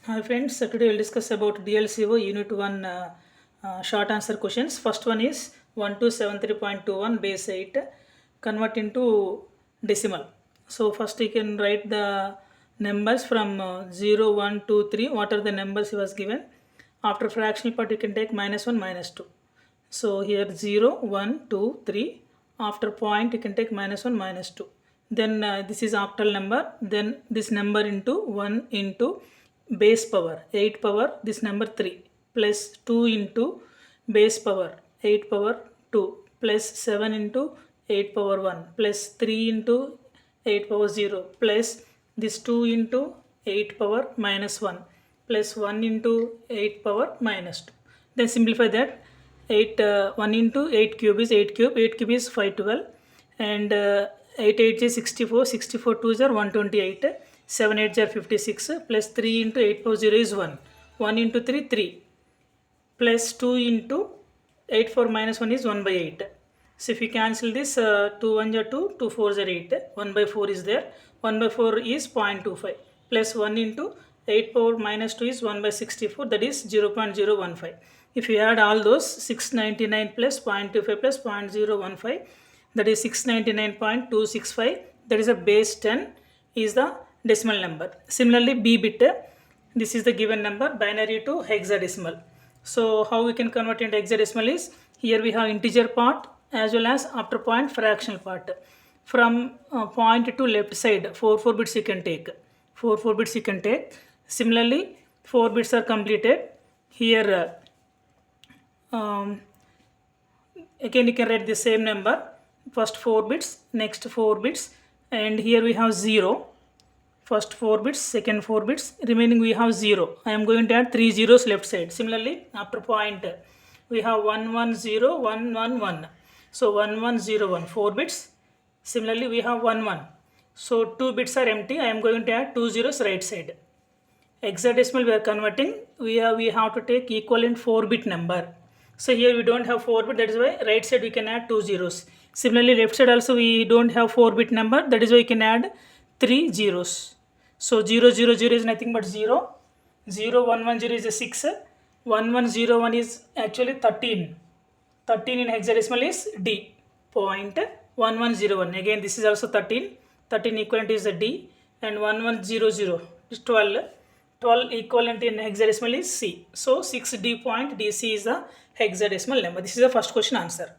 Hi friends, today we'll discuss about DLCO Unit 1 short answer questions. First one is 1273.21 base 8 convert into decimal. So first you can write the numbers from 0, 1, 2, 3. What are the numbers he was given? After fractional part you can take minus 1, minus 2. So here 0, 1, 2, 3. After point you can take minus 1, minus 2. Then this is octal number. Then this number into 1 into base power 8 power this number 3 plus 2 into base power 8 power 2 plus 7 into 8 power 1 plus 3 into 8 power 0 plus this 2 into 8 power minus 1 plus 1 into 8 power minus 2. Then simplify that. 1 into 8 cube is 8 cube, 8 cube is 512 and 8 8 is 64, 64 2 is 128, 7 8 is 56 plus 3 into 8 power 0 is 1, 1 into 3 3 plus 2 into 8 4 minus 1 is 1 by 8. So if you cancel this 2 1 is 2, 2 4 is 8, 1 by 4 is there, 1 by 4 is 0.25 plus 1 into 8 power minus 2 is 1 by 64, that is 0.015. If you add all those 699 plus 0.25 plus 0.015, that is 699.265, that is a base 10 is the decimal number. Similarly B bit, this is the given number binary to hexadecimal. So how we can convert into hexadecimal is, here we have integer part as well as after point fractional part. From point to left side 4 bits you can take, 4 bits you can take. Similarly 4 bits are completed. Here again you can write the same number, first 4 bits, next 4 bits, and here we have 0, first 4 bits, second 4 bits, remaining we have 0. I am going to add 3 zeros left side. Similarly after point we have 1 1 0 1 1 1, so 1 1 0 1, 4 bits. Similarly we have 1 1, so 2 bits are empty. I am going to add 2 zeros right side. Hexadecimal we are converting, we have to take equivalent 4 bit number. So here we don't have 4 bit, that is why right side we can add 2 zeros. Similarly left side also we don't have 4 bit number, that is why we can add 3 zeros. So 0 0 0 is nothing but 0, 0 1 1 0 is a 6, 1 1 0 1 is actually 13. 13 in hexadecimal is D, 0.1101. Again this is also 13, 13 equivalent is a D, and 1100 is 12. 12 equivalent in hexadecimal is C. So 6D.DC is the hexadecimal number. This is the first question answer.